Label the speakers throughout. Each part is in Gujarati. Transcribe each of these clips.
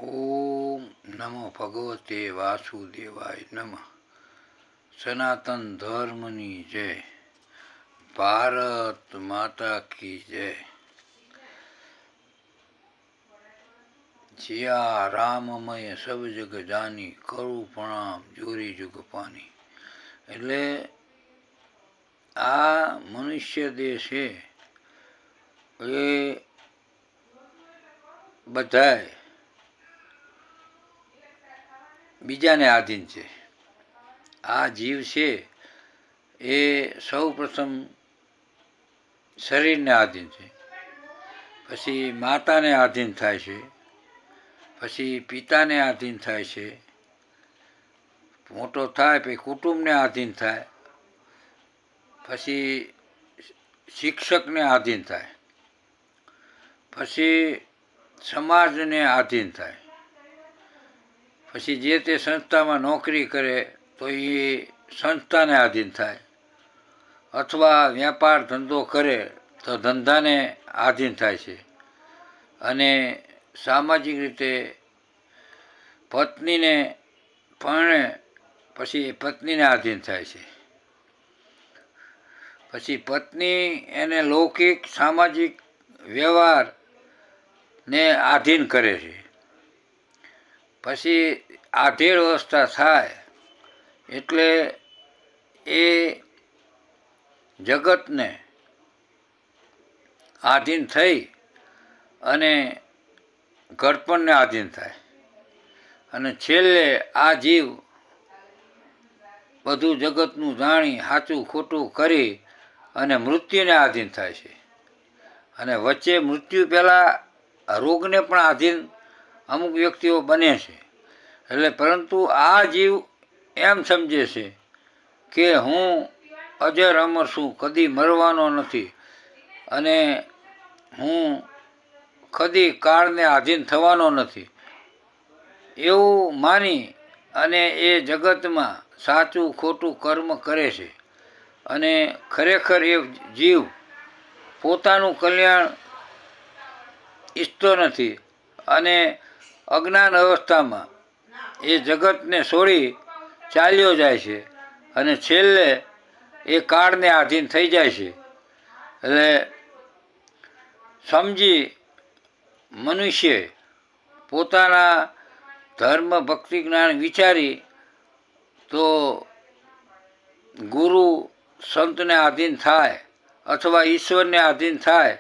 Speaker 1: ઓમ નમો ભગવતે વાસુદેવાય નમઃ. સનાતન ધર્મની જય. ભારત માતા કી જય. જિયા રામમય સબ જગ જાની, કરું પ્રણામ જોરી જુગ પાની. એટલે આ મનુષ્ય દેહ છે એ બધાય બીજાને આધીન છે. આ જીવ છે એ સૌ પ્રથમ શરીરને આધીન છે, પછી માતાને આધીન થાય છે, પછી પિતાને આધીન થાય છે, મોટો થાય પછી કુટુંબને આધીન થાય, પછી શિક્ષકને આધીન થાય, પછી સમાજને આધીન થાય, પછી જે તે સંસ્થામાં નોકરી કરે તો એ સંસ્થાને આધીન થાય, અથવા વ્યાપાર ધંધો કરે તો ધંધાને આધીન થાય છે, અને સામાજિક રીતે પત્નીને પરણે પછી એ પત્નીને આધીન થાય છે. પછી પત્ની એને લૌકિક સામાજિક વ્યવહારને આધીન કરે છે. પછી આધેડ અવસ્થા થાય એટલે એ જગતને આધીન થઈ અને ઘડપણને આધીન થાય, અને છેલ્લે આ જીવ બધું જગતનું જાણી સાચું ખોટું કરી અને મૃત્યુને આધીન થાય છે. અને વચ્ચે મૃત્યુ પહેલાં રોગને પણ આધીન અમુક વ્યક્તિઓ બને છે. એટલે પરંતુ આ જીવ એમ સમજે છે કે હું અજર અમર છું, કદી મરવાનો નથી, અને હું કદી કાળને આધીન થવાનો નથી, એવું માની અને એ જગતમાં સાચું ખોટું કર્મ કરે છે. અને ખરેખર એ જીવ પોતાનું કલ્યાણ ઈચ્છતો નથી, અને અજ્ઞાન અવસ્થામાં એ જગતને છોડી ચાલ્યો જાય છે, અને છેલ્લે એ કાળને આધીન થઈ જાય છે. એટલે સમજી મનુષ્ય પોતાના ધર્મ ભક્તિ જ્ઞાન વિચારી તો ગુરુ સંતને આધીન થાય અથવા ઈશ્વરને આધીન થાય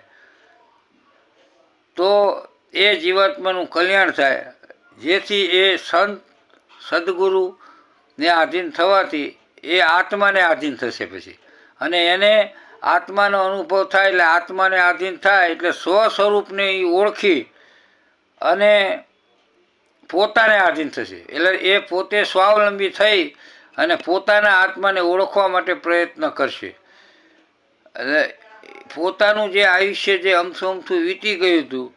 Speaker 1: તો એ જીવાત્માનું કલ્યાણ થાય. જેથી એ સંત સદગુરુને આધીન થવાથી એ આત્માને આધીન થશે પછી, અને એને આત્માનો અનુભવ થાય એટલે આત્માને આધીન થાય એટલે સ્વ સ્વરૂપને એ ઓળખી અને પોતાને આધીન થશે. એટલે એ પોતે સ્વાવલંબી થઈ અને પોતાના આત્માને ઓળખવા માટે પ્રયત્ન કરશે. એટલે પોતાનું જે આયુષ્ય જે અમથું અમથું વીતી ગયું હતું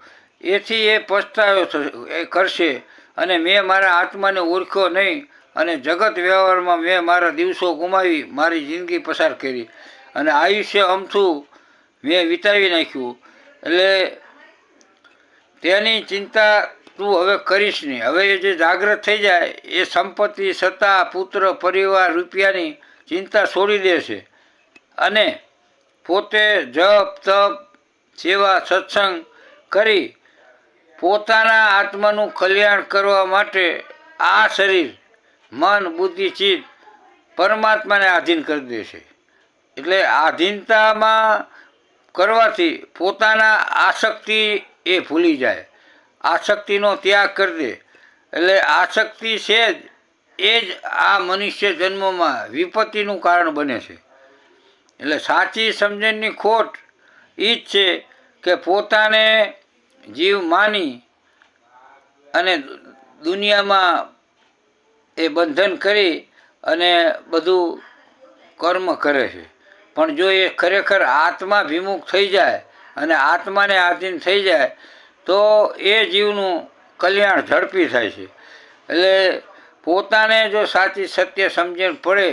Speaker 1: એથી એ પછતાવો એ કરશે, અને મેં મારા આત્માને ઓળખ્યો નહીં, અને જગત વ્યવહારમાં મેં મારા દિવસો ગુમાવી મારી જિંદગી પસાર કરી, અને આયુષ્ય અમથું મેં વિતાવી નાખ્યું. એટલે તેની ચિંતા તું હવે કરીશ નહીં. હવે એ જે જાગૃત થઈ જાય એ સંપત્તિ સત્તા પુત્ર પરિવાર રૂપિયાની ચિંતા છોડી દેશે, અને પોતે જપ તપ સેવા સત્સંગ કરી પોતાના આત્માનું કલ્યાણ કરવા માટે આ શરીર મન બુદ્ધિ ચિત્ત પરમાત્માને આધીન કરી દેશે. એટલે આધીનતામાં કરવાથી પોતાના આસક્તિ એ ભૂલી જાય, આસક્તિનો ત્યાગ કરી દે. એટલે આસક્તિ છે જ એ જ આ મનુષ્ય જન્મમાં વિપત્તિનું કારણ બને છે. એટલે સાચી સમજણની ખોટ એ જ છે કે પોતાને જીવ માની અને દુનિયામાં એ બંધન કરી અને બધું કર્મ કરે છે. પણ જો એ ખરેખર આત્મા વિમુખ થઈ જાય અને આત્માને આધીન થઈ જાય તો એ જીવનું કલ્યાણ ઝડપી થાય છે. એટલે પોતાને જો સાચી સત્ય સમજણ પડે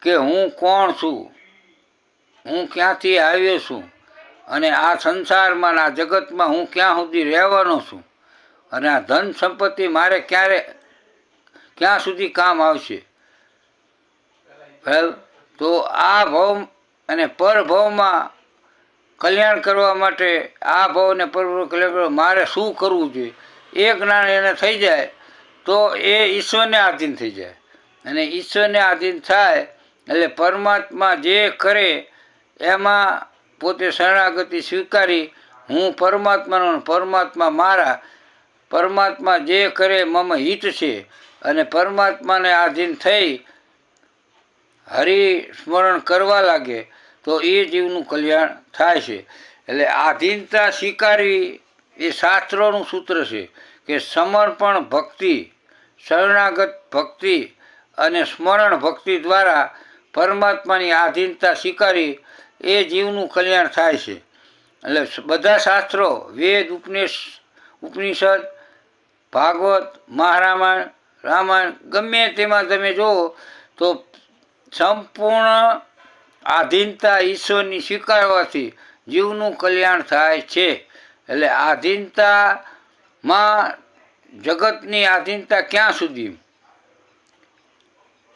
Speaker 1: કે હું કોણ છું, હું ક્યાંથી આવ્યો છું, અને આ સંસારમાં આ જગતમાં હું ક્યાં સુધી રહેવાનો છું, અને આ ધન સંપત્તિ મારે ક્યાં સુધી કામ આવશે? બરાબર. તો આ ભાવ અને પરભાવમાં કલ્યાણ કરવા માટે આ ભાવ અને પરભાવ કલ્યાણ કરવા મારે શું કરવું જોઈએ એ જ્ઞાન એને થઈ જાય તો એ ઈશ્વરને આધીન થઈ જાય. અને ઈશ્વરને આધીન થાય એટલે પરમાત્મા જે કરે એમાં પોતે શરણાગતિ સ્વીકારી હું પરમાત્માનો, પરમાત્મા મારા, પરમાત્મા જે કરે મમ હિત છે અને પરમાત્માને આધીન થઈ હરિ સ્મરણ કરવા લાગે તો એ જીવનું કલ્યાણ થાય છે. એટલે આધીનતા સ્વીકારવી એ શાસ્ત્રોનું સૂત્ર છે કે સમર્પણ ભક્તિ, શરણાગત ભક્તિ અને સ્મરણ ભક્તિ દ્વારા પરમાત્માની આધીનતા સ્વીકારી એ જીવનું કલ્યાણ થાય છે. એટલે બધા શાસ્ત્રો વેદ, ઉપનિષદ, ભાગવત, મહારામાયણ, રામાયણ ગમે તેમાં તમે જુઓ તો સંપૂર્ણ આધીનતા ઈશ્વરની સ્વીકારવાથી જીવનું કલ્યાણ થાય છે. એટલે આધીનતામાં જગતની આધીનતા ક્યાં સુધી?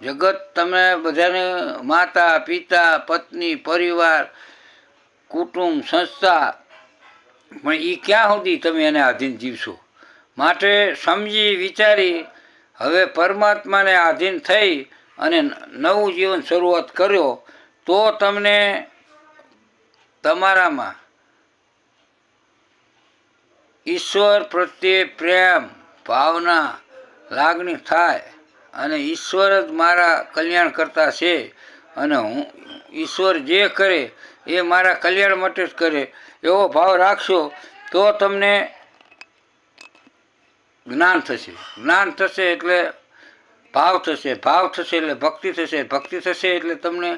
Speaker 1: જગત તમે બધાને માતા, પિતા, પત્ની, પરિવાર, કુટુંબ, સંસ્થા, પણ એ ક્યાં સુધી તમે એને આધીન જીવશો? માટે સમજી વિચારી હવે પરમાત્માને આધીન થઈ અને નવું જીવન શરૂઆત કર્યો તો તમને તમારામાં ઈશ્વર પ્રત્યે પ્રેમ, ભાવના, લાગણી થાય અને ઈશ્વર જ મારા કલ્યાણ કરતા છે અને હું ઈશ્વર જે કરે એ મારા કલ્યાણ માટે જ કરે એવો ભાવ રાખશો તો તમને જ્ઞાન થશે. જ્ઞાન થશે એટલે ભાવ થશે, ભાવ થશે એટલે ભક્તિ થશે, ભક્તિ થશે એટલે તમને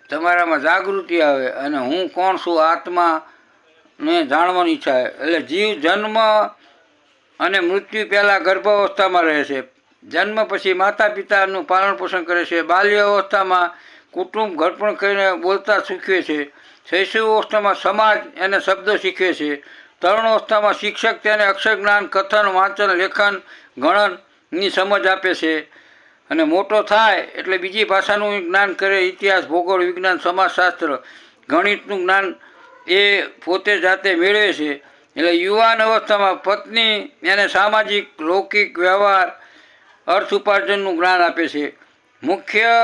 Speaker 1: તમારામાં જાગૃતિ આવે અને હું કોણ છું આત્માને જાણવાની ઈચ્છા. એટલે જીવ જન્મ અને મૃત્યુ પહેલાં ગર્ભાવસ્થામાં રહે છે, જન્મ પછી માતા પિતાનું પાલન પોષણ કરે છે, બાલ્ય અવસ્થામાં કુટુંબ ઘડપણ કરીને બોલતા શીખવે છે, શૈશવ અવસ્થામાં સમાજ એને શબ્દો શીખવે છે, તરુણ અવસ્થામાં શિક્ષક તેને અક્ષર જ્ઞાન, કથન, વાંચન, લેખન, ગણનની સમજ આપે છે અને મોટો થાય એટલે બીજી ભાષાનું જ્ઞાન કરે, ઇતિહાસ, ભૂગોળ, વિજ્ઞાન, સમાજશાસ્ત્ર, ગણિતનું જ્ઞાન એ પોતે જાતે મેળવે છે. એટલે યુવાન અવસ્થામાં પત્ની એને સામાજિક, લૌકિક વ્યવહાર, અર્થ ઉપાર્જનનું જ્ઞાન આપે છે. મુખ્ય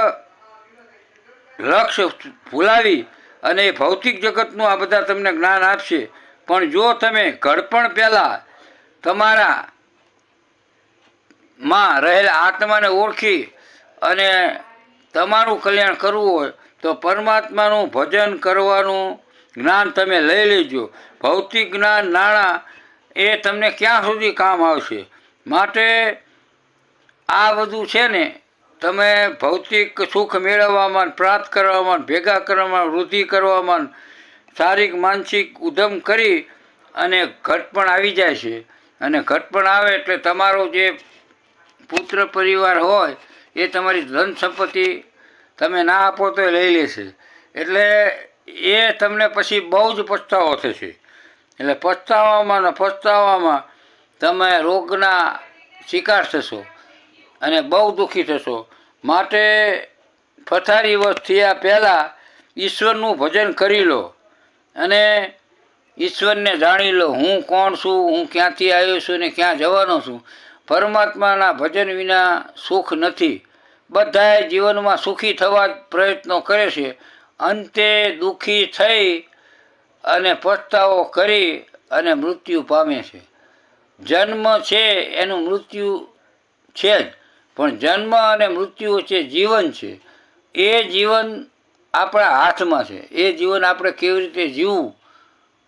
Speaker 1: લક્ષ્ય ભૂલાવી અને ભૌતિક જગતનું આ બધા તમને જ્ઞાન આપશે. પણ જો તમે ઘડપણ પહેલાં તમારા માં રહેલા આત્માને ઓળખી અને તમારું કલ્યાણ કરવું હોય તો પરમાત્માનું ભજન કરવાનું જ્ઞાન તમે લઈ લેજો. ભૌતિક જ્ઞાન, નાણાં એ તમને ક્યાં સુધી કામ આવશે? માટે આ બધું છે ને તમે ભૌતિક સુખ મેળવવામાં, પ્રાપ્ત કરવામાં, ભેગા કરવામાં, વૃદ્ધિ કરવામાં શારીરિક માનસિક ઉદ્યમ કરી અને ઘટપણ આવી જાય છે. અને ઘટપણ આવે એટલે તમારો જે પુત્ર પરિવાર હોય એ તમારી ધન સંપત્તિ તમે ના આપો તો લઈ લેશે. એટલે એ તમને પછી બહુ જ પછતાવો થશે. એટલે પછતાવામાં તમે રોગના શિકાર થશો અને બહુ દુઃખી થશો. માટે પથારી વશ થયા પહેલાં ઈશ્વરનું ભજન કરી લો અને ઈશ્વરને જાણી લો. હું કોણ છું, હું ક્યાંથી આવ્યો છું ને ક્યાં જવાનો છું. પરમાત્માના ભજન વિના સુખ નથી. બધાએ જીવનમાં સુખી થવા પ્રયત્નો કરે છે, અંતે દુઃખી થઈ અને પછતાવો કરી અને મૃત્યુ પામે છે. જન્મ છે એનું મૃત્યુ છે જ, પણ જન્મ અને મૃત્યુ વચ્ચે જીવન છે. એ જીવન આપણા હાથમાં છે. એ જીવન આપણે કેવી રીતે જીવવું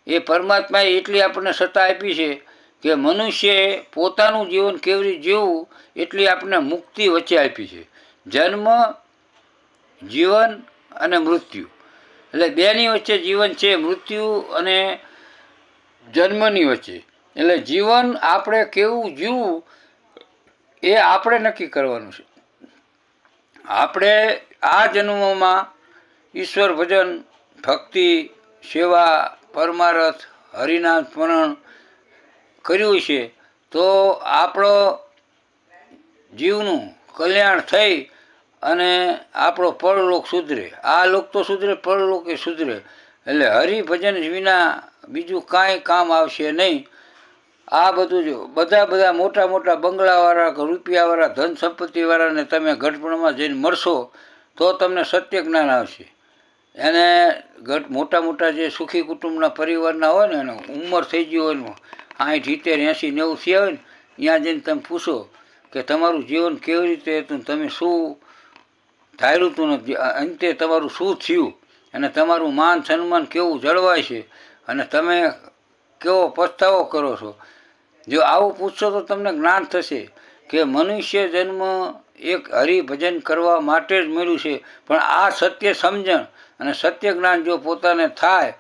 Speaker 1: એ પરમાત્માએ એટલી આપણને સત્તા આપી છે કે મનુષ્યએ પોતાનું જીવન કેવી રીતે જીવવું એટલી આપણને મુક્તિ વચ્ચે આપી છે. જન્મ, જીવન અને મૃત્યુ એટલે બેની વચ્ચે જીવન છે, મૃત્યુ અને જન્મની વચ્ચે. એટલે જીવન આપણે કેવું જીવવું એ આપણે નક્કી કરવાનું છે. આપણે આ જન્મમાં ઈશ્વર ભજન, ભક્તિ, સેવા, પરમારથ, હરિનામ સ્મરણ કર્યું છે તો આપણો જીવનું કલ્યાણ થઈ અને આપણો પરલોક સુધરે. આ લોક તો સુધરે, પરલોક એ સુધરે. એટલે હરિભજન વિના બીજું કાંઈ કામ આવશે નહીં. આ બધું જો બધા મોટા મોટા બંગલાવાળા કે રૂપિયાવાળા ધન સંપત્તિવાળાને તમે ગઢપણમાં જઈને મળશો તો તમને સત્ય જ્ઞાન આવશે. એને મોટા મોટા જે સુખી કુટુંબના પરિવારના હોય ને, એને ઉંમર થઈ ગઈ હોય ને 60, 70, 80, 90 થયા હોય ને, ત્યાં જઈને તમે પૂછો કે તમારું જીવન કેવી રીતે હતું, તમે શું ધાર્યું હતું ને અંતે તમારું શું થયું, અને તમારું માન સન્માન કેવું જળવાય છે, અને તમે કેવો પસ્તાવો કરો છો. જો આવું પૂછશો તો તમને જ્ઞાન થશે કે મનુષ્ય જન્મ એક હરિભજન કરવા માટે જ મળ્યું છે. પણ આ સત્ય સમજણ અને સત્ય જ્ઞાન જો પોતાને થાય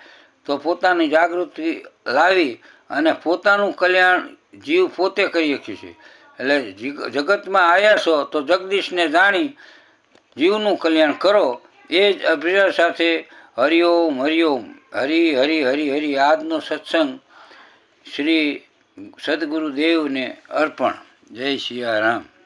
Speaker 1: તો પોતાની જાગૃતિ લાવી અને પોતાનું કલ્યાણ જીવ પોતે કરી શકે છે. એટલે જગતમાં આવ્યા છો તો જગદીશને જાણી જીવનું કલ્યાણ કરો. એ જ અભિપ્રાય સાથે હરિઓમ હરિઓમ, હરિ હરિ હરિ હરિ. આજનો સત્સંગ શ્રી સદગુરુદેવને અર્પણ. જય સિયારામ.